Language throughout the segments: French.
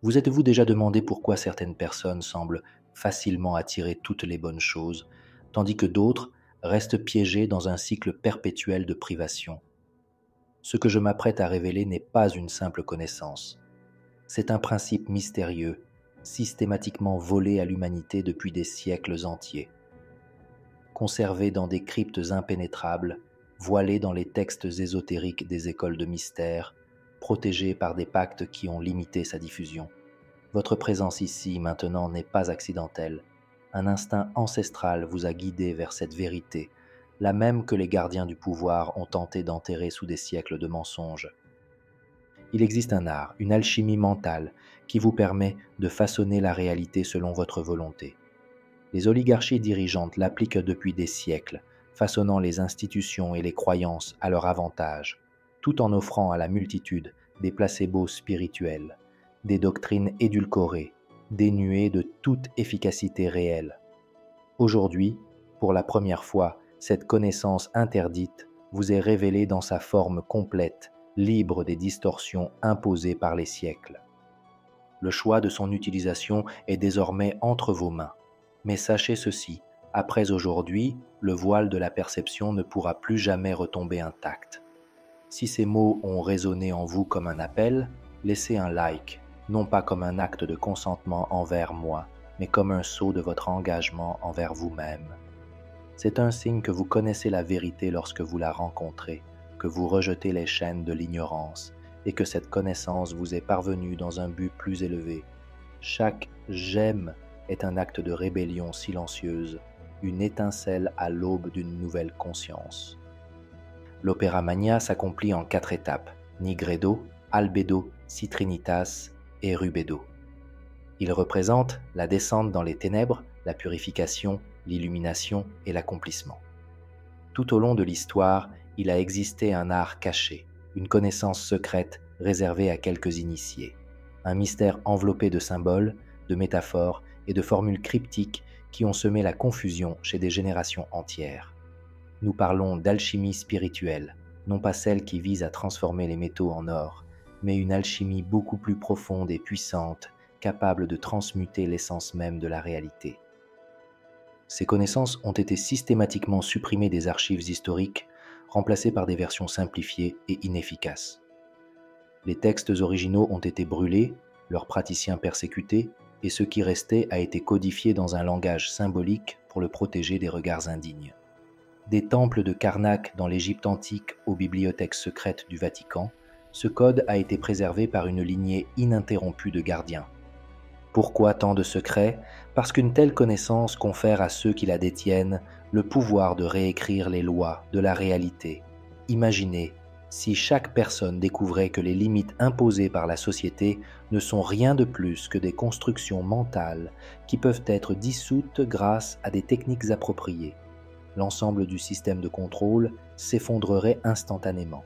Vous êtes-vous déjà demandé pourquoi certaines personnes semblent facilement attirer toutes les bonnes choses, tandis que d'autres restent piégées dans un cycle perpétuel de privation? Ce que je m'apprête à révéler n'est pas une simple connaissance. C'est un principe mystérieux, systématiquement volé à l'humanité depuis des siècles entiers. Conservé dans des cryptes impénétrables, voilé dans les textes ésotériques des écoles de mystère, protégé par des pactes qui ont limité sa diffusion. Votre présence ici, maintenant, n'est pas accidentelle. Un instinct ancestral vous a guidé vers cette vérité, la même que les gardiens du pouvoir ont tenté d'enterrer sous des siècles de mensonges. Il existe un art, une alchimie mentale, qui vous permet de façonner la réalité selon votre volonté. Les oligarchies dirigeantes l'appliquent depuis des siècles, façonnant les institutions et les croyances à leur avantage, tout en offrant à la multitude des placebos spirituels, des doctrines édulcorées, dénuées de toute efficacité réelle. Aujourd'hui, pour la première fois, cette connaissance interdite vous est révélée dans sa forme complète, libre des distorsions imposées par les siècles. Le choix de son utilisation est désormais entre vos mains. Mais sachez ceci, après aujourd'hui, le voile de la perception ne pourra plus jamais retomber intact. Si ces mots ont résonné en vous comme un appel, laissez un like, non pas comme un acte de consentement envers moi, mais comme un sceau de votre engagement envers vous-même. C'est un signe que vous connaissez la vérité lorsque vous la rencontrez, que vous rejetez les chaînes de l'ignorance et que cette connaissance vous est parvenue dans un but plus élevé. Chaque j'aime est un acte de rébellion silencieuse, une étincelle à l'aube d'une nouvelle conscience. L'Opera Magna s'accomplit en 4 étapes: Nigredo, Albedo, Citrinitas et Rubedo. Il représente la descente dans les ténèbres, la purification, l'illumination et l'accomplissement. Tout au long de l'histoire, il a existé un art caché, une connaissance secrète réservée à quelques initiés, un mystère enveloppé de symboles, de métaphores et de formules cryptiques qui ont semé la confusion chez des générations entières. Nous parlons d'alchimie spirituelle, non pas celle qui vise à transformer les métaux en or, mais une alchimie beaucoup plus profonde et puissante, capable de transmuter l'essence même de la réalité. Ces connaissances ont été systématiquement supprimées des archives historiques, remplacées par des versions simplifiées et inefficaces. Les textes originaux ont été brûlés, leurs praticiens persécutés, et ce qui restait a été codifié dans un langage symbolique pour le protéger des regards indignes. Des temples de Karnak dans l'Égypte antique aux bibliothèques secrètes du Vatican, ce code a été préservé par une lignée ininterrompue de gardiens. Pourquoi tant de secrets? Parce qu'une telle connaissance confère à ceux qui la détiennent le pouvoir de réécrire les lois de la réalité. Imaginez si chaque personne découvrait que les limites imposées par la société ne sont rien de plus que des constructions mentales qui peuvent être dissoutes grâce à des techniques appropriées. L'ensemble du système de contrôle s'effondrerait instantanément.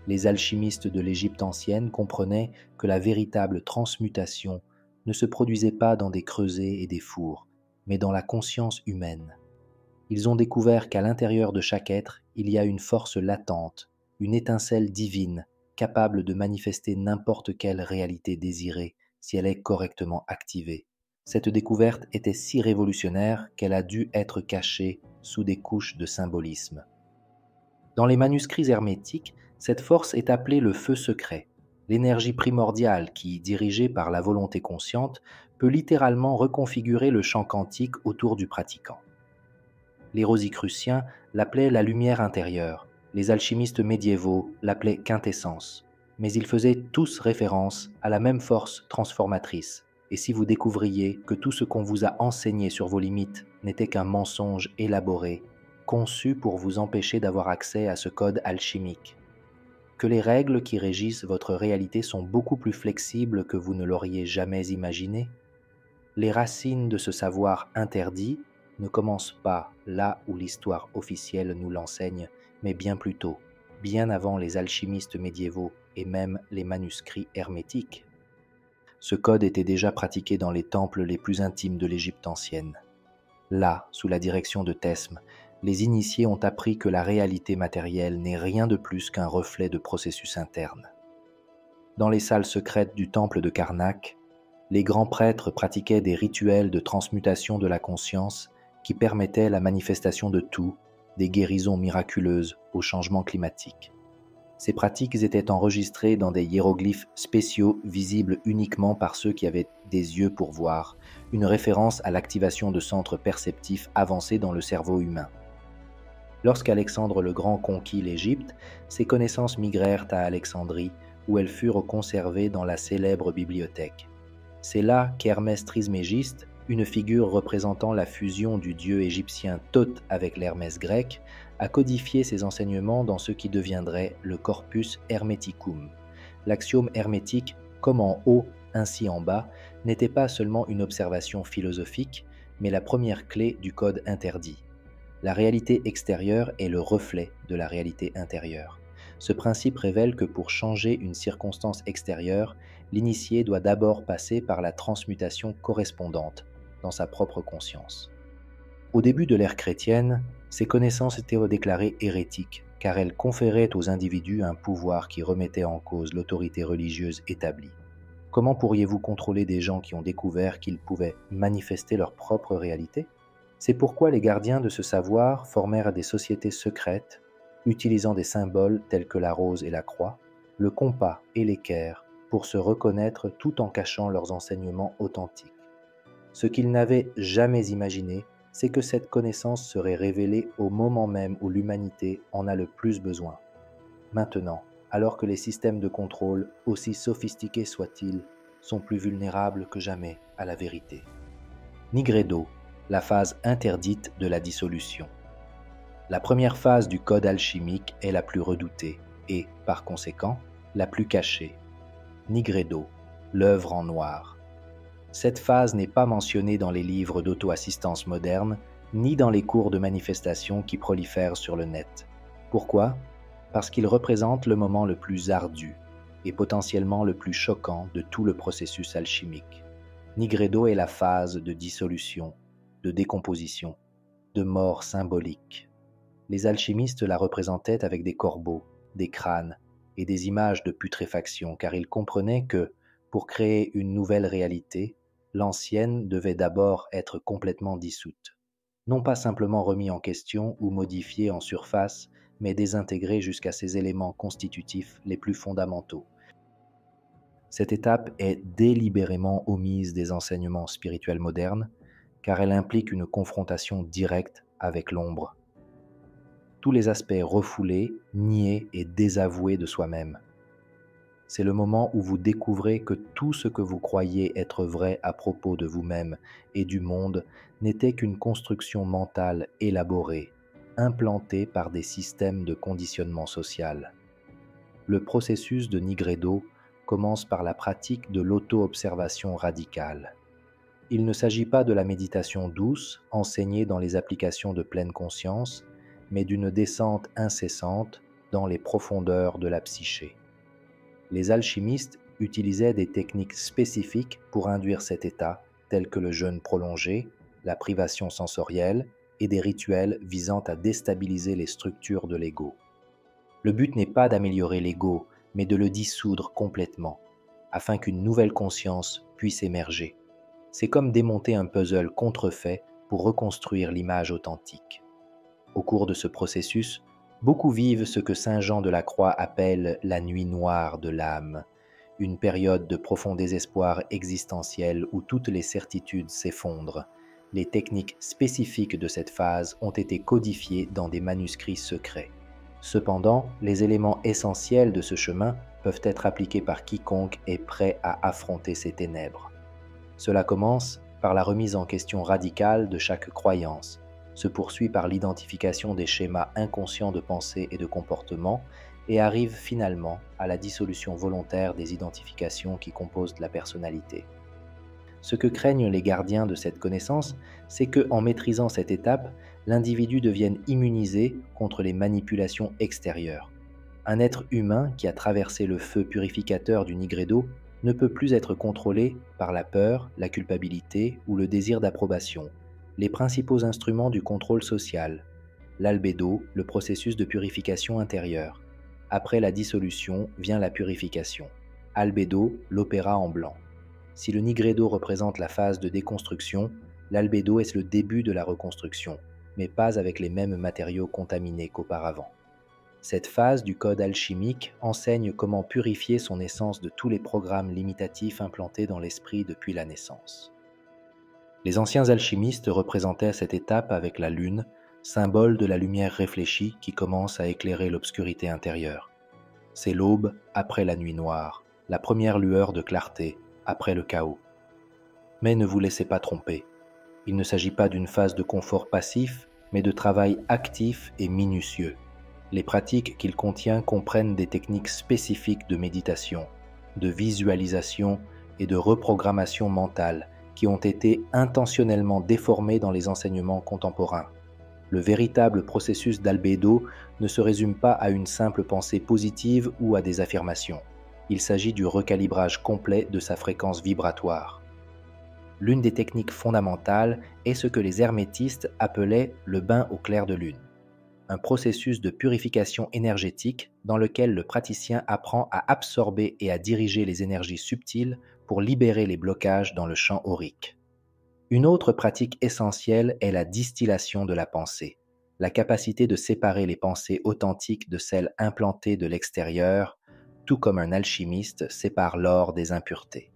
Les alchimistes de l'Égypte ancienne comprenaient que la véritable transmutation ne se produisait pas dans des creusets et des fours, mais dans la conscience humaine. Ils ont découvert qu'à l'intérieur de chaque être, il y a une force latente, une étincelle divine, capable de manifester n'importe quelle réalité désirée si elle est correctement activée. Cette découverte était si révolutionnaire qu'elle a dû être cachée sous des couches de symbolisme. Dans les manuscrits hermétiques, cette force est appelée le feu secret, l'énergie primordiale qui, dirigée par la volonté consciente, peut littéralement reconfigurer le champ quantique autour du pratiquant. Les Rosicruciens l'appelaient la lumière intérieure, les alchimistes médiévaux l'appelaient quintessence, mais ils faisaient tous référence à la même force transformatrice. Et si vous découvriez que tout ce qu'on vous a enseigné sur vos limites n'était qu'un mensonge élaboré, conçu pour vous empêcher d'avoir accès à ce code alchimique, que les règles qui régissent votre réalité sont beaucoup plus flexibles que vous ne l'auriez jamais imaginé? Les racines de ce savoir interdit ne commencent pas là où l'histoire officielle nous l'enseigne, mais bien plus tôt, bien avant les alchimistes médiévaux et même les manuscrits hermétiques. Ce code était déjà pratiqué dans les temples les plus intimes de l'Égypte ancienne. Là, sous la direction de Thesme, les initiés ont appris que la réalité matérielle n'est rien de plus qu'un reflet de processus internes. Dans les salles secrètes du temple de Karnak, Les grands prêtres pratiquaient des rituels de transmutation de la conscience qui permettaient la manifestation de tout, des guérisons miraculeuses au changement climatique. Ces pratiques étaient enregistrées dans des hiéroglyphes spéciaux visibles uniquement par ceux qui avaient des yeux pour voir, une référence à l'activation de centres perceptifs avancés dans le cerveau humain. Lorsqu'Alexandre le Grand conquit l'Égypte, ses connaissances migrèrent à Alexandrie, où elles furent conservées dans la célèbre bibliothèque. C'est là qu'Hermès Trismégiste, une figure représentant la fusion du dieu égyptien Thoth avec l'Hermès grec, a codifié ses enseignements dans ce qui deviendrait le Corpus Hermeticum. L'axiome hermétique, comme en haut, ainsi en bas, n'était pas seulement une observation philosophique, mais la première clé du code interdit. La réalité extérieure est le reflet de la réalité intérieure. Ce principe révèle que pour changer une circonstance extérieure, l'initié doit d'abord passer par la transmutation correspondante dans sa propre conscience. Au début de l'ère chrétienne, ces connaissances étaient déclarées hérétiques, car elles conféraient aux individus un pouvoir qui remettait en cause l'autorité religieuse établie. Comment pourriez-vous contrôler des gens qui ont découvert qu'ils pouvaient manifester leur propre réalité ? C'est pourquoi les gardiens de ce savoir formèrent des sociétés secrètes, utilisant des symboles tels que la rose et la croix, le compas et l'équerre, pour se reconnaître tout en cachant leurs enseignements authentiques. Ce qu'ils n'avaient jamais imaginé, c'est que cette connaissance serait révélée au moment même où l'humanité en a le plus besoin. Maintenant, alors que les systèmes de contrôle, aussi sophistiqués soient-ils, sont plus vulnérables que jamais à la vérité. Nigredo, la phase interdite de la dissolution. La première phase du code alchimique est la plus redoutée et, par conséquent, la plus cachée. Nigredo, l'œuvre en noir. Cette phase n'est pas mentionnée dans les livres d'auto-assistance modernes, ni dans les cours de manifestation qui prolifèrent sur le net. Pourquoi ? Parce qu'il représente le moment le plus ardu et potentiellement le plus choquant de tout le processus alchimique. Nigredo est la phase de dissolution, de décomposition, de mort symbolique. Les alchimistes la représentaient avec des corbeaux, des crânes et des images de putréfaction, car ils comprenaient que, pour créer une nouvelle réalité, l'ancienne devait d'abord être complètement dissoute. Non pas simplement remis en question ou modifiée en surface, mais désintégrée jusqu'à ses éléments constitutifs les plus fondamentaux. Cette étape est délibérément omise des enseignements spirituels modernes, car elle implique une confrontation directe avec l'ombre. Tous les aspects refoulés, niés et désavoués de soi-même. C'est le moment où vous découvrez que tout ce que vous croyez être vrai à propos de vous-même et du monde n'était qu'une construction mentale élaborée, implantée par des systèmes de conditionnement social. Le processus de Nigredo commence par la pratique de l'auto-observation radicale. Il ne s'agit pas de la méditation douce enseignée dans les applications de pleine conscience, mais d'une descente incessante dans les profondeurs de la psyché. Les alchimistes utilisaient des techniques spécifiques pour induire cet état, tels que le jeûne prolongé, la privation sensorielle et des rituels visant à déstabiliser les structures de l'ego. Le but n'est pas d'améliorer l'ego, mais de le dissoudre complètement, afin qu'une nouvelle conscience puisse émerger. C'est comme démonter un puzzle contrefait pour reconstruire l'image authentique. Au cours de ce processus, beaucoup vivent ce que saint Jean de la Croix appelle la nuit noire de l'âme, une période de profond désespoir existentiel où toutes les certitudes s'effondrent. Les techniques spécifiques de cette phase ont été codifiées dans des manuscrits secrets. Cependant, les éléments essentiels de ce chemin peuvent être appliqués par quiconque est prêt à affronter ces ténèbres. Cela commence par la remise en question radicale de chaque croyance, se poursuit par l'identification des schémas inconscients de pensée et de comportement et arrive finalement à la dissolution volontaire des identifications qui composent la personnalité. Ce que craignent les gardiens de cette connaissance, c'est que, en maîtrisant cette étape, l'individu devienne immunisé contre les manipulations extérieures. Un être humain qui a traversé le feu purificateur du Nigredo ne peut plus être contrôlé par la peur, la culpabilité ou le désir d'approbation, les principaux instruments du contrôle social, l'albédo, le processus de purification intérieure. Après la dissolution vient la purification. Albédo, l'opéra en blanc. Si le nigredo représente la phase de déconstruction, l'albédo est le début de la reconstruction, mais pas avec les mêmes matériaux contaminés qu'auparavant. Cette phase du code alchimique enseigne comment purifier son essence de tous les programmes limitatifs implantés dans l'esprit depuis la naissance. Les anciens alchimistes représentaient cette étape avec la lune, symbole de la lumière réfléchie qui commence à éclairer l'obscurité intérieure. C'est l'aube après la nuit noire, la première lueur de clarté après le chaos. Mais ne vous laissez pas tromper. Il ne s'agit pas d'une phase de confort passif, mais de travail actif et minutieux. Les pratiques qu'il contient comprennent des techniques spécifiques de méditation, de visualisation et de reprogrammation mentale qui ont été intentionnellement déformées dans les enseignements contemporains. Le véritable processus d'albédo ne se résume pas à une simple pensée positive ou à des affirmations. Il s'agit du recalibrage complet de sa fréquence vibratoire. L'une des techniques fondamentales est ce que les hermétistes appelaient le bain au clair de lune, un processus de purification énergétique dans lequel le praticien apprend à absorber et à diriger les énergies subtiles pour libérer les blocages dans le champ aurique. Une autre pratique essentielle est la distillation de la pensée, la capacité de séparer les pensées authentiques de celles implantées de l'extérieur, tout comme un alchimiste sépare l'or des impuretés.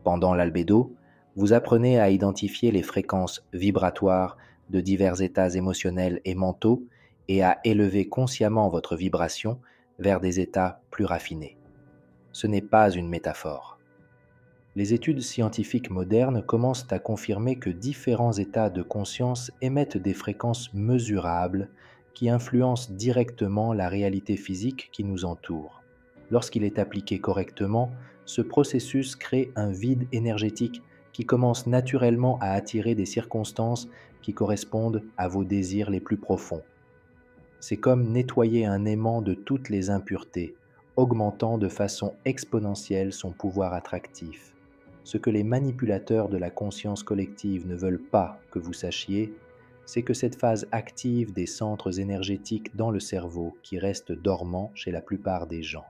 Pendant l'albédo, vous apprenez à identifier les fréquences vibratoires de divers états émotionnels et mentaux et à élever consciemment votre vibration vers des états plus raffinés. Ce n'est pas une métaphore. Les études scientifiques modernes commencent à confirmer que différents états de conscience émettent des fréquences mesurables qui influencent directement la réalité physique qui nous entoure. Lorsqu'il est appliqué correctement, ce processus crée un vide énergétique qui commence naturellement à attirer des circonstances qui correspondent à vos désirs les plus profonds. C'est comme nettoyer un aimant de toutes les impuretés, augmentant de façon exponentielle son pouvoir attractif. Ce que les manipulateurs de la conscience collective ne veulent pas que vous sachiez, c'est que cette phase active des centres énergétiques dans le cerveau qui reste dormant chez la plupart des gens.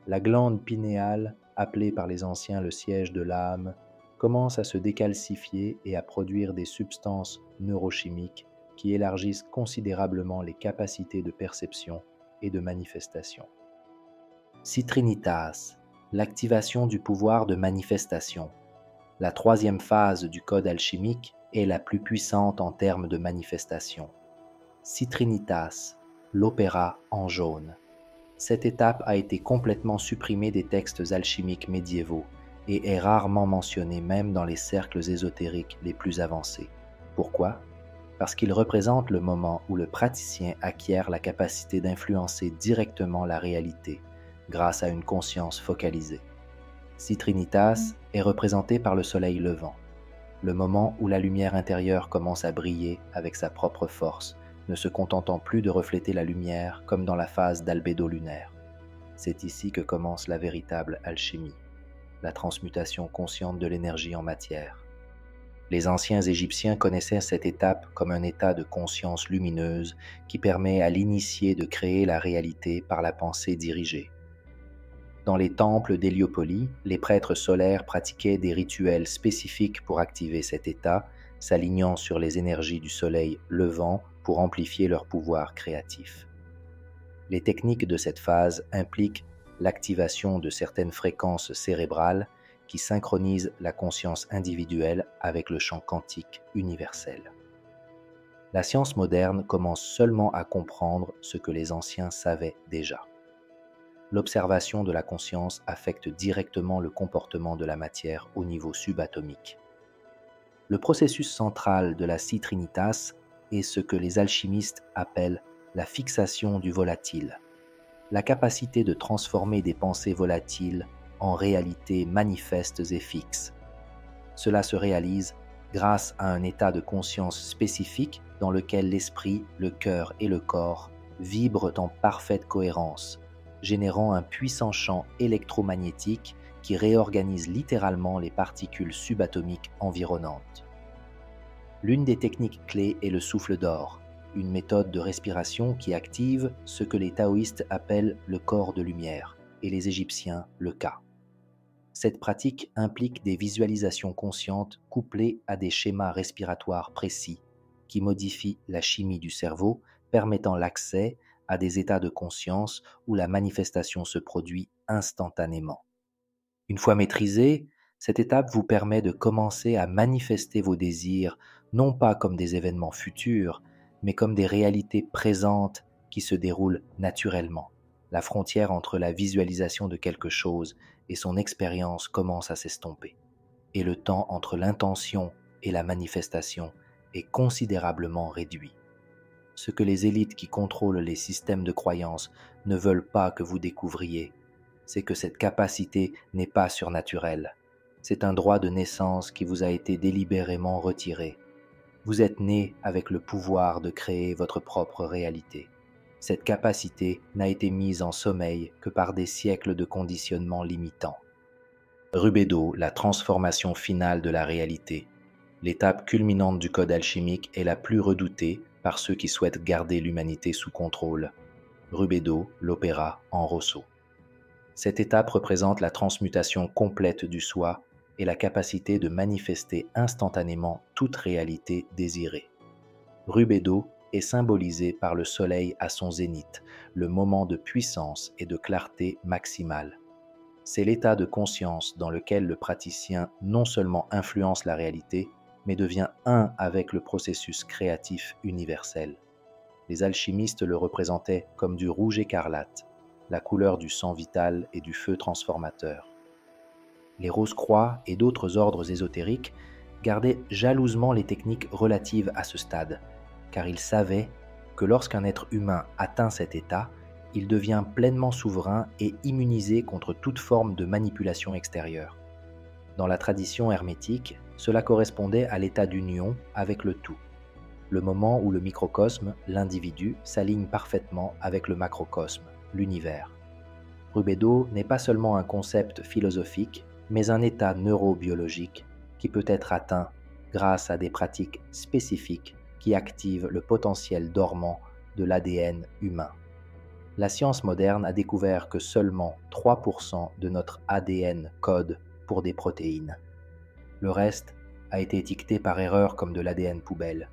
La glande pinéale, appelée par les anciens le siège de l'âme, commence à se décalcifier et à produire des substances neurochimiques qui élargissent considérablement les capacités de perception et de manifestation. Citrinitas, l'activation du pouvoir de manifestation. La troisième phase du code alchimique est la plus puissante en termes de manifestation. Citrinitas, l'opéra en jaune. Cette étape a été complètement supprimée des textes alchimiques médiévaux et est rarement mentionnée même dans les cercles ésotériques les plus avancés. Pourquoi ? Parce qu'il représente le moment où le praticien acquiert la capacité d'influencer directement la réalité grâce à une conscience focalisée. Citrinitas est représenté par le soleil levant, le moment où la lumière intérieure commence à briller avec sa propre force, ne se contentant plus de refléter la lumière comme dans la phase d'albédo lunaire. C'est ici que commence la véritable alchimie, la transmutation consciente de l'énergie en matière. Les anciens Égyptiens connaissaient cette étape comme un état de conscience lumineuse qui permet à l'initié de créer la réalité par la pensée dirigée. Dans les temples d'Héliopolie, les prêtres solaires pratiquaient des rituels spécifiques pour activer cet état, s'alignant sur les énergies du soleil levant pour amplifier leur pouvoir créatif. Les techniques de cette phase impliquent l'activation de certaines fréquences cérébrales qui synchronisent la conscience individuelle avec le champ quantique universel. La science moderne commence seulement à comprendre ce que les anciens savaient déjà. L'observation de la conscience affecte directement le comportement de la matière au niveau subatomique. Le processus central de la citrinitas est ce que les alchimistes appellent la fixation du volatile, la capacité de transformer des pensées volatiles en réalités manifestes et fixes. Cela se réalise grâce à un état de conscience spécifique dans lequel l'esprit, le cœur et le corps vibrent en parfaite cohérence, générant un puissant champ électromagnétique qui réorganise littéralement les particules subatomiques environnantes. L'une des techniques clés est le souffle d'or, une méthode de respiration qui active ce que les taoïstes appellent le corps de lumière et les Égyptiens le Ka. Cette pratique implique des visualisations conscientes couplées à des schémas respiratoires précis qui modifient la chimie du cerveau, permettant l'accès à des états de conscience où la manifestation se produit instantanément. Une fois maîtrisée, cette étape vous permet de commencer à manifester vos désirs, non pas comme des événements futurs, mais comme des réalités présentes qui se déroulent naturellement. La frontière entre la visualisation de quelque chose et son expérience commence à s'estomper, et le temps entre l'intention et la manifestation est considérablement réduit. Ce que les élites qui contrôlent les systèmes de croyance ne veulent pas que vous découvriez, c'est que cette capacité n'est pas surnaturelle. C'est un droit de naissance qui vous a été délibérément retiré. Vous êtes né avec le pouvoir de créer votre propre réalité. Cette capacité n'a été mise en sommeil que par des siècles de conditionnement limitant. Rubedo, la transformation finale de la réalité. L'étape culminante du code alchimique est la plus redoutée par ceux qui souhaitent garder l'humanité sous contrôle. Rubedo, l'opéra en Rosso. Cette étape représente la transmutation complète du soi et la capacité de manifester instantanément toute réalité désirée. Rubedo est symbolisé par le soleil à son zénith, le moment de puissance et de clarté maximale. C'est l'état de conscience dans lequel le praticien non seulement influence la réalité, mais devient un avec le processus créatif universel. Les alchimistes le représentaient comme du rouge écarlate, la couleur du sang vital et du feu transformateur. Les Rose-Croix et d'autres ordres ésotériques gardaient jalousement les techniques relatives à ce stade, car ils savaient que lorsqu'un être humain atteint cet état, il devient pleinement souverain et immunisé contre toute forme de manipulation extérieure. Dans la tradition hermétique, cela correspondait à l'état d'union avec le tout, le moment où le microcosme, l'individu, s'aligne parfaitement avec le macrocosme, l'univers. Rubedo n'est pas seulement un concept philosophique, mais un état neurobiologique qui peut être atteint grâce à des pratiques spécifiques qui activent le potentiel dormant de l'ADN humain. La science moderne a découvert que seulement 3% de notre ADN code pour des protéines. Le reste a été étiqueté par erreur comme de l'ADN poubelle.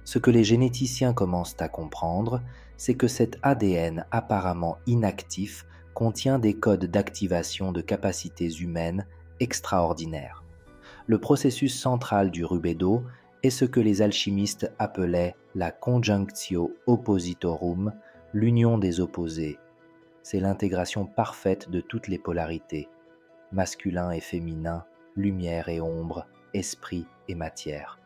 Ce que les généticiens commencent à comprendre, c'est que cet ADN apparemment inactif contient des codes d'activation de capacités humaines extraordinaires. Le processus central du Rubedo est ce que les alchimistes appelaient la conjunctio oppositorum, l'union des opposés. C'est l'intégration parfaite de toutes les polarités, masculin et féminin, lumière et ombre, esprit et matière.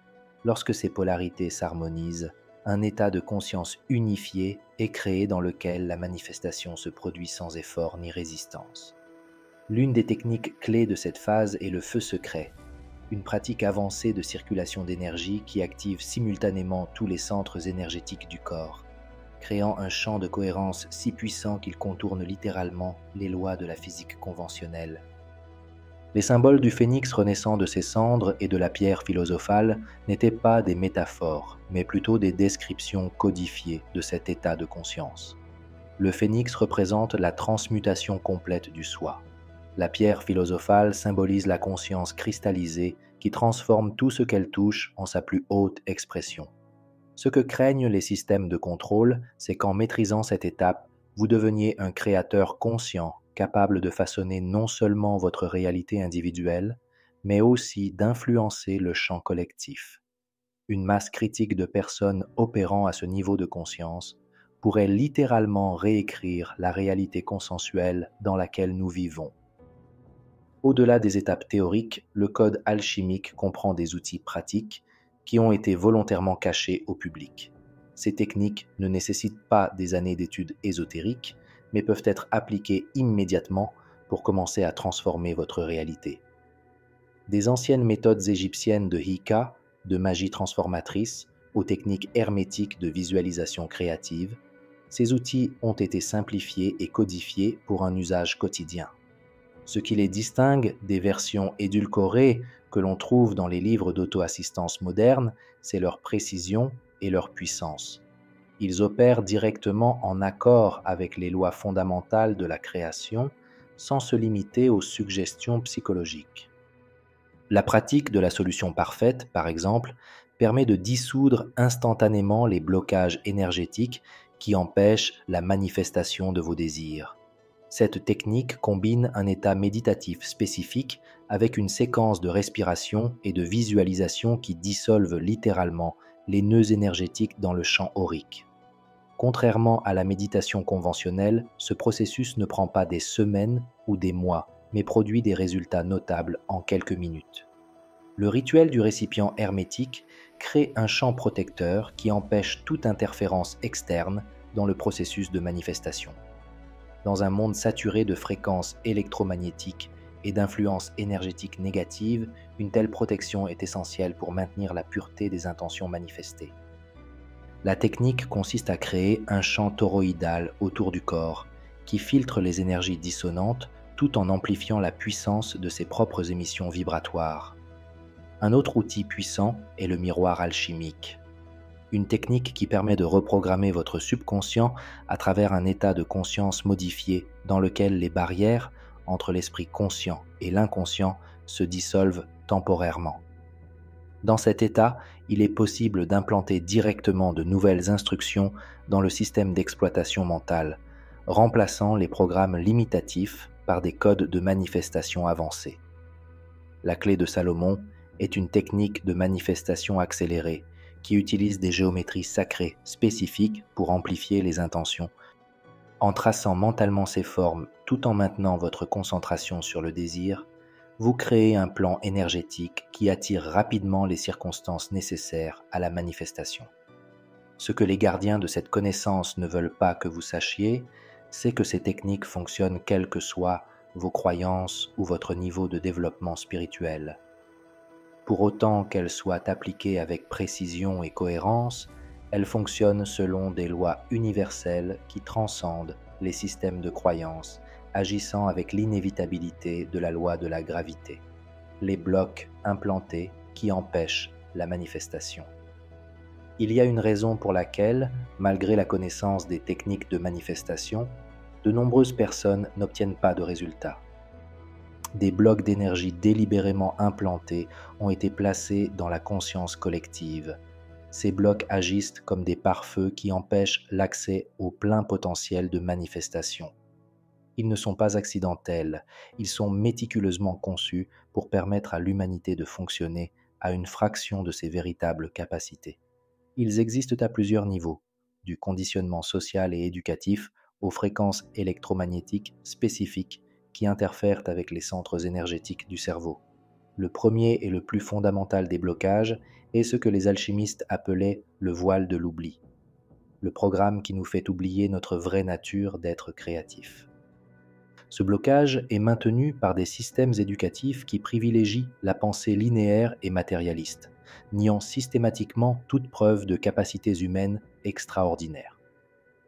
Lorsque ces polarités s'harmonisent, un état de conscience unifié est créé dans lequel la manifestation se produit sans effort ni résistance. L'une des techniques clés de cette phase est le feu secret, une pratique avancée de circulation d'énergie qui active simultanément tous les centres énergétiques du corps, créant un champ de cohérence si puissant qu'il contourne littéralement les lois de la physique conventionnelle. Les symboles du phénix renaissant de ses cendres et de la pierre philosophale n'étaient pas des métaphores, mais plutôt des descriptions codifiées de cet état de conscience. Le phénix représente la transmutation complète du soi. La pierre philosophale symbolise la conscience cristallisée qui transforme tout ce qu'elle touche en sa plus haute expression. Ce que craignent les systèmes de contrôle, c'est qu'en maîtrisant cette étape, vous deveniez un créateur conscient, capable de façonner non seulement votre réalité individuelle, mais aussi d'influencer le champ collectif. Une masse critique de personnes opérant à ce niveau de conscience pourrait littéralement réécrire la réalité consensuelle dans laquelle nous vivons. Au-delà des étapes théoriques, le code alchimique comprend des outils pratiques qui ont été volontairement cachés au public. Ces techniques ne nécessitent pas des années d'études ésotériques, mais peuvent être appliquées immédiatement pour commencer à transformer votre réalité. Des anciennes méthodes égyptiennes de Hika, de magie transformatrice, aux techniques hermétiques de visualisation créative, ces outils ont été simplifiés et codifiés pour un usage quotidien. Ce qui les distingue des versions édulcorées que l'on trouve dans les livres d'auto-assistance modernes, c'est leur précision et leur puissance. Ils opèrent directement en accord avec les lois fondamentales de la création, sans se limiter aux suggestions psychologiques. La pratique de la solution parfaite, par exemple, permet de dissoudre instantanément les blocages énergétiques qui empêchent la manifestation de vos désirs. Cette technique combine un état méditatif spécifique avec une séquence de respiration et de visualisation qui dissolvent littéralement les nœuds énergétiques dans le champ aurique. Contrairement à la méditation conventionnelle, ce processus ne prend pas des semaines ou des mois, mais produit des résultats notables en quelques minutes. Le rituel du récipient hermétique crée un champ protecteur qui empêche toute interférence externe dans le processus de manifestation. Dans un monde saturé de fréquences électromagnétiques et d'influences énergétiques négatives, une telle protection est essentielle pour maintenir la pureté des intentions manifestées. La technique consiste à créer un champ toroïdal autour du corps qui filtre les énergies dissonantes tout en amplifiant la puissance de ses propres émissions vibratoires. Un autre outil puissant est le miroir alchimique, une technique qui permet de reprogrammer votre subconscient à travers un état de conscience modifié dans lequel les barrières entre l'esprit conscient et l'inconscient se dissolvent temporairement. Dans cet état, il est possible d'implanter directement de nouvelles instructions dans le système d'exploitation mentale, remplaçant les programmes limitatifs par des codes de manifestation avancés. La clé de Salomon est une technique de manifestation accélérée qui utilise des géométries sacrées spécifiques pour amplifier les intentions. En traçant mentalement ces formes tout en maintenant votre concentration sur le désir, vous créez un plan énergétique qui attire rapidement les circonstances nécessaires à la manifestation. Ce que les gardiens de cette connaissance ne veulent pas que vous sachiez, c'est que ces techniques fonctionnent quelles que soient vos croyances ou votre niveau de développement spirituel. Pour autant qu'elles soient appliquées avec précision et cohérence, elles fonctionnent selon des lois universelles qui transcendent les systèmes de croyances, agissant avec l'inévitabilité de la loi de la gravité, les blocs implantés qui empêchent la manifestation. Il y a une raison pour laquelle, malgré la connaissance des techniques de manifestation, de nombreuses personnes n'obtiennent pas de résultats. Des blocs d'énergie délibérément implantés ont été placés dans la conscience collective. Ces blocs agissent comme des pare-feux qui empêchent l'accès au plein potentiel de manifestation. Ils ne sont pas accidentels, ils sont méticuleusement conçus pour permettre à l'humanité de fonctionner à une fraction de ses véritables capacités. Ils existent à plusieurs niveaux, du conditionnement social et éducatif aux fréquences électromagnétiques spécifiques qui interfèrent avec les centres énergétiques du cerveau. Le premier et le plus fondamental des blocages est ce que les alchimistes appelaient le voile de l'oubli, le programme qui nous fait oublier notre vraie nature d'être créatif. Ce blocage est maintenu par des systèmes éducatifs qui privilégient la pensée linéaire et matérialiste, niant systématiquement toute preuve de capacités humaines extraordinaires.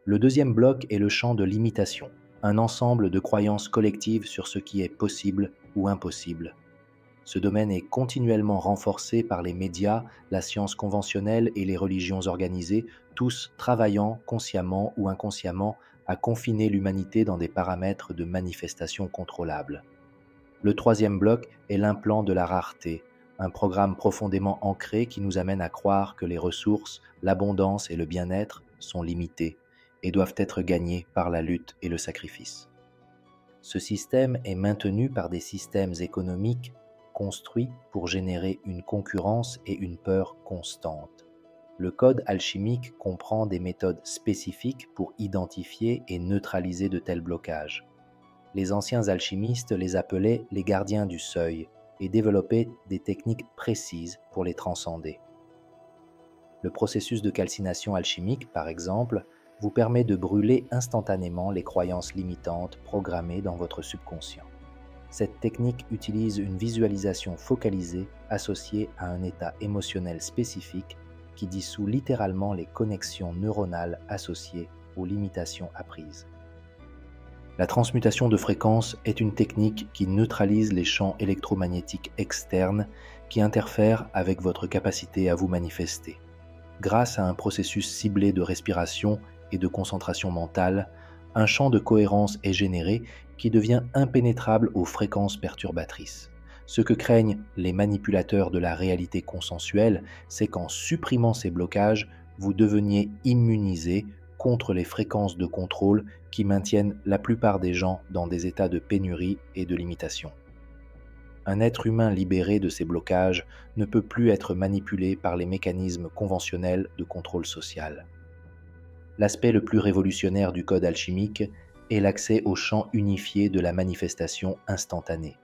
Le deuxième bloc est le champ de l'imitation, un ensemble de croyances collectives sur ce qui est possible ou impossible. Ce domaine est continuellement renforcé par les médias, la science conventionnelle et les religions organisées, tous travaillant consciemment ou inconsciemment à confiner l'humanité dans des paramètres de manifestation contrôlables. Le troisième bloc est l'implant de la rareté, un programme profondément ancré qui nous amène à croire que les ressources, l'abondance et le bien-être sont limités et doivent être gagnés par la lutte et le sacrifice. Ce système est maintenu par des systèmes économiques construits pour générer une concurrence et une peur constante. Le code alchimique comprend des méthodes spécifiques pour identifier et neutraliser de tels blocages. Les anciens alchimistes les appelaient les gardiens du seuil et développaient des techniques précises pour les transcender. Le processus de calcination alchimique, par exemple, vous permet de brûler instantanément les croyances limitantes programmées dans votre subconscient. Cette technique utilise une visualisation focalisée associée à un état émotionnel spécifique qui dissout littéralement les connexions neuronales associées aux limitations apprises. La transmutation de fréquences est une technique qui neutralise les champs électromagnétiques externes qui interfèrent avec votre capacité à vous manifester. Grâce à un processus ciblé de respiration et de concentration mentale, un champ de cohérence est généré qui devient impénétrable aux fréquences perturbatrices. Ce que craignent les manipulateurs de la réalité consensuelle, c'est qu'en supprimant ces blocages, vous deveniez immunisé contre les fréquences de contrôle qui maintiennent la plupart des gens dans des états de pénurie et de limitation. Un être humain libéré de ces blocages ne peut plus être manipulé par les mécanismes conventionnels de contrôle social. L'aspect le plus révolutionnaire du code alchimique est l'accès au champ unifié de la manifestation instantanée.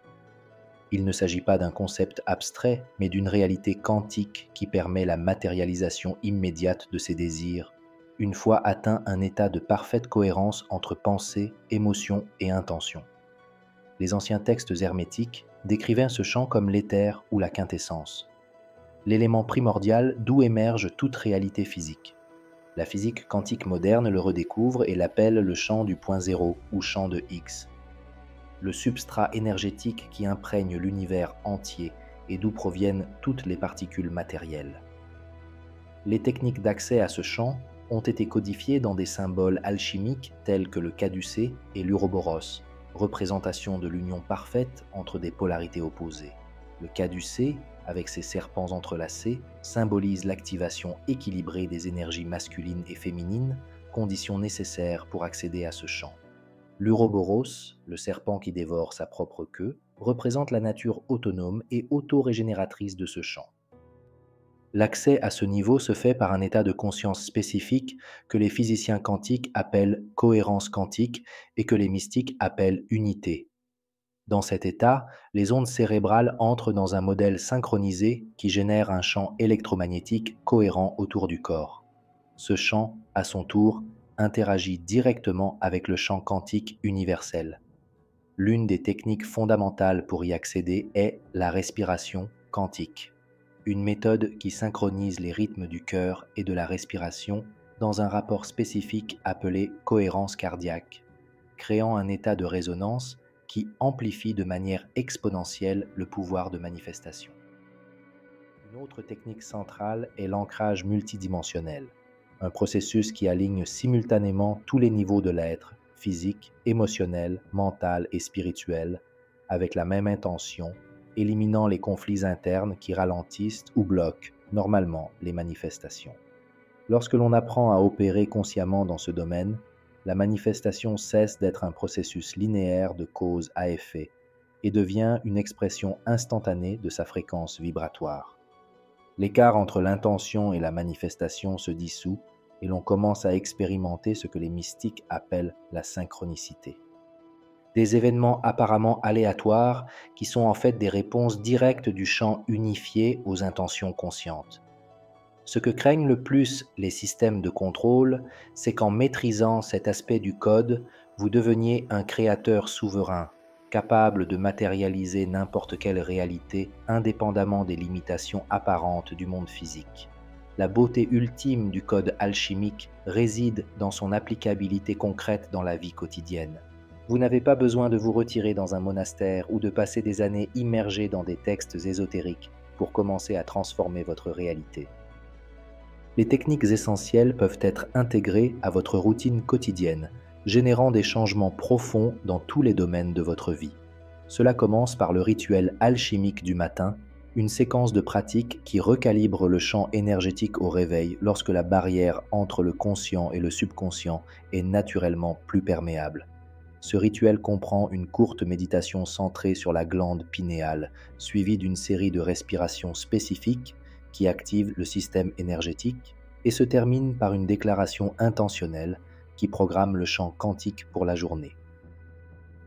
Il ne s'agit pas d'un concept abstrait, mais d'une réalité quantique qui permet la matérialisation immédiate de ses désirs, une fois atteint un état de parfaite cohérence entre pensée, émotion et intention. Les anciens textes hermétiques décrivaient ce champ comme l'éther ou la quintessence, l'élément primordial d'où émerge toute réalité physique. La physique quantique moderne le redécouvre et l'appelle le champ du point zéro ou champ de Higgs, le substrat énergétique qui imprègne l'univers entier et d'où proviennent toutes les particules matérielles. Les techniques d'accès à ce champ ont été codifiées dans des symboles alchimiques tels que le caducée et l'uroboros, représentation de l'union parfaite entre des polarités opposées. Le caducée, avec ses serpents entrelacés, symbolise l'activation équilibrée des énergies masculines et féminines, condition nécessaire pour accéder à ce champ. L'uroboros, le serpent qui dévore sa propre queue, représente la nature autonome et auto-régénératrice de ce champ. L'accès à ce niveau se fait par un état de conscience spécifique que les physiciens quantiques appellent cohérence quantique et que les mystiques appellent unité. Dans cet état, les ondes cérébrales entrent dans un modèle synchronisé qui génère un champ électromagnétique cohérent autour du corps. Ce champ, à son tour, interagit directement avec le champ quantique universel. L'une des techniques fondamentales pour y accéder est la respiration quantique, une méthode qui synchronise les rythmes du cœur et de la respiration dans un rapport spécifique appelé cohérence cardiaque, créant un état de résonance qui amplifie de manière exponentielle le pouvoir de manifestation. Une autre technique centrale est l'ancrage multidimensionnel, un processus qui aligne simultanément tous les niveaux de l'être, physique, émotionnel, mental et spirituel, avec la même intention, éliminant les conflits internes qui ralentissent ou bloquent normalement les manifestations. Lorsque l'on apprend à opérer consciemment dans ce domaine, la manifestation cesse d'être un processus linéaire de cause à effet et devient une expression instantanée de sa fréquence vibratoire. L'écart entre l'intention et la manifestation se dissout et l'on commence à expérimenter ce que les mystiques appellent la synchronicité. Des événements apparemment aléatoires qui sont en fait des réponses directes du champ unifié aux intentions conscientes. Ce que craignent le plus les systèmes de contrôle, c'est qu'en maîtrisant cet aspect du code, vous deveniez un créateur souverain, capable de matérialiser n'importe quelle réalité indépendamment des limitations apparentes du monde physique. La beauté ultime du code alchimique réside dans son applicabilité concrète dans la vie quotidienne. Vous n'avez pas besoin de vous retirer dans un monastère ou de passer des années immergés dans des textes ésotériques pour commencer à transformer votre réalité. Les techniques essentielles peuvent être intégrées à votre routine quotidienne, générant des changements profonds dans tous les domaines de votre vie. Cela commence par le rituel alchimique du matin, une séquence de pratiques qui recalibre le champ énergétique au réveil lorsque la barrière entre le conscient et le subconscient est naturellement plus perméable. Ce rituel comprend une courte méditation centrée sur la glande pinéale, suivie d'une série de respirations spécifiques qui activent le système énergétique et se termine par une déclaration intentionnelle qui programme le champ quantique pour la journée.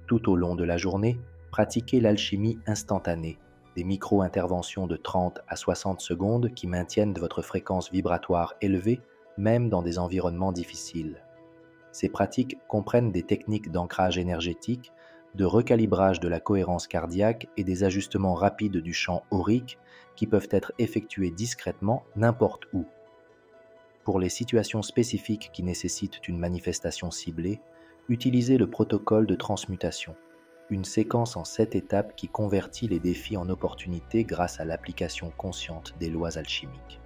Tout au long de la journée, pratiquez l'alchimie instantanée, des micro-interventions de 30 à 60 secondes qui maintiennent votre fréquence vibratoire élevée, même dans des environnements difficiles. Ces pratiques comprennent des techniques d'ancrage énergétique, de recalibrage de la cohérence cardiaque et des ajustements rapides du champ aurique qui peuvent être effectués discrètement n'importe où. Pour les situations spécifiques qui nécessitent une manifestation ciblée, utilisez le protocole de transmutation, une séquence en 7 étapes qui convertit les défis en opportunités grâce à l'application consciente des lois alchimiques.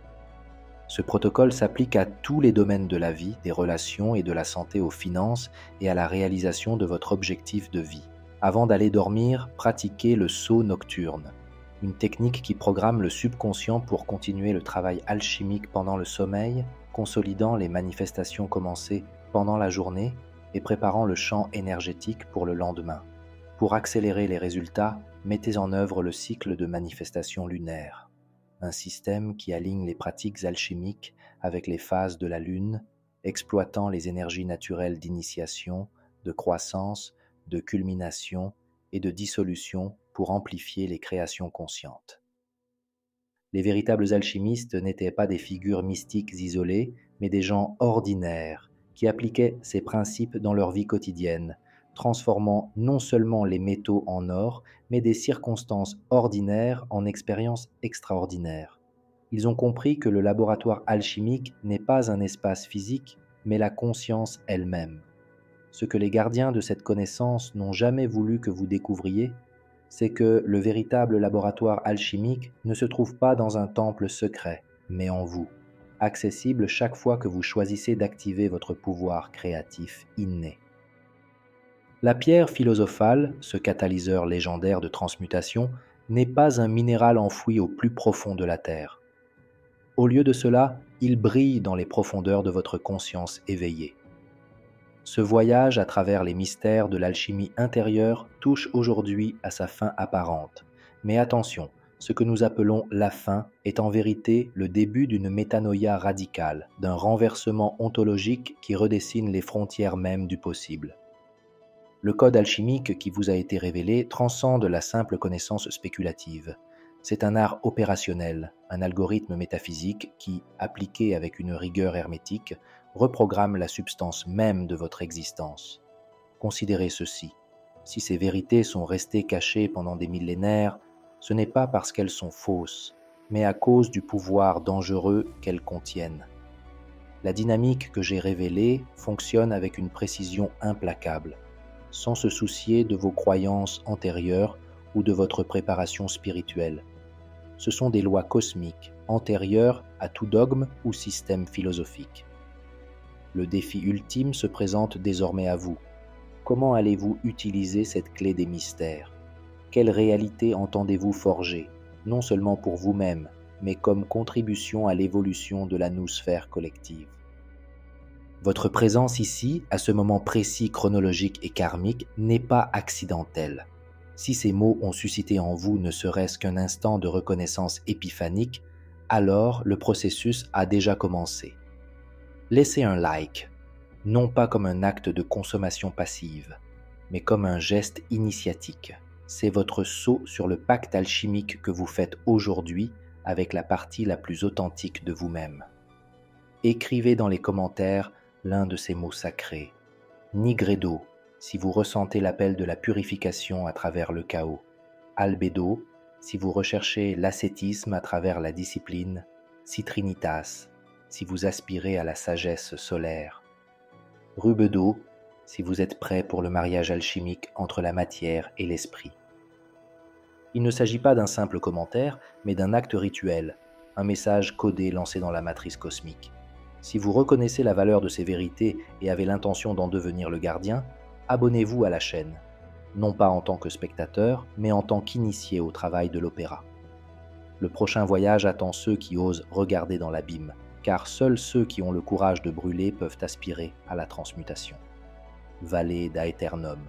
Ce protocole s'applique à tous les domaines de la vie, des relations et de la santé aux finances et à la réalisation de votre objectif de vie. Avant d'aller dormir, pratiquez le saut nocturne, une technique qui programme le subconscient pour continuer le travail alchimique pendant le sommeil, consolidant les manifestations commencées pendant la journée et préparant le champ énergétique pour le lendemain. Pour accélérer les résultats, mettez en œuvre le cycle de manifestation lunaire, un système qui aligne les pratiques alchimiques avec les phases de la Lune, exploitant les énergies naturelles d'initiation, de croissance, de culmination et de dissolution pour amplifier les créations conscientes. Les véritables alchimistes n'étaient pas des figures mystiques isolées, mais des gens ordinaires qui appliquaient ces principes dans leur vie quotidienne, transformant non seulement les métaux en or, mais des circonstances ordinaires en expériences extraordinaires. Ils ont compris que le laboratoire alchimique n'est pas un espace physique, mais la conscience elle-même. Ce que les gardiens de cette connaissance n'ont jamais voulu que vous découvriez, c'est que le véritable laboratoire alchimique ne se trouve pas dans un temple secret, mais en vous, accessible chaque fois que vous choisissez d'activer votre pouvoir créatif inné. La pierre philosophale, ce catalyseur légendaire de transmutation, n'est pas un minéral enfoui au plus profond de la Terre. Au lieu de cela, il brille dans les profondeurs de votre conscience éveillée. Ce voyage à travers les mystères de l'alchimie intérieure touche aujourd'hui à sa fin apparente. Mais attention, ce que nous appelons la fin est en vérité le début d'une métanoïa radicale, d'un renversement ontologique qui redessine les frontières mêmes du possible. Le code alchimique qui vous a été révélé transcende la simple connaissance spéculative. C'est un art opérationnel, un algorithme métaphysique qui, appliqué avec une rigueur hermétique, reprogramme la substance même de votre existence. Considérez ceci. Si ces vérités sont restées cachées pendant des millénaires, ce n'est pas parce qu'elles sont fausses, mais à cause du pouvoir dangereux qu'elles contiennent. La dynamique que j'ai révélée fonctionne avec une précision implacable, sans se soucier de vos croyances antérieures ou de votre préparation spirituelle. Ce sont des lois cosmiques, antérieures à tout dogme ou système philosophique. Le défi ultime se présente désormais à vous. Comment allez-vous utiliser cette clé des mystères? Quelle réalité entendez-vous forger, non seulement pour vous-même, mais comme contribution à l'évolution de la noosphère collective? Votre présence ici, à ce moment précis chronologique et karmique, n'est pas accidentelle. Si ces mots ont suscité en vous ne serait-ce qu'un instant de reconnaissance épiphanique, alors le processus a déjà commencé. Laissez un like, non pas comme un acte de consommation passive, mais comme un geste initiatique. C'est votre saut sur le pacte alchimique que vous faites aujourd'hui avec la partie la plus authentique de vous-même. Écrivez dans les commentaires l'un de ces mots sacrés. Nigredo, si vous ressentez l'appel de la purification à travers le chaos. Albedo, si vous recherchez l'ascétisme à travers la discipline. Citrinitas, si vous aspirez à la sagesse solaire. Rubedo, si vous êtes prêt pour le mariage alchimique entre la matière et l'esprit. Il ne s'agit pas d'un simple commentaire, mais d'un acte rituel, un message codé lancé dans la matrice cosmique. Si vous reconnaissez la valeur de ces vérités et avez l'intention d'en devenir le gardien, abonnez-vous à la chaîne, non pas en tant que spectateur, mais en tant qu'initié au travail de l'opéra. Le prochain voyage attend ceux qui osent regarder dans l'abîme, car seuls ceux qui ont le courage de brûler peuvent aspirer à la transmutation. Vallée d'Aeternum.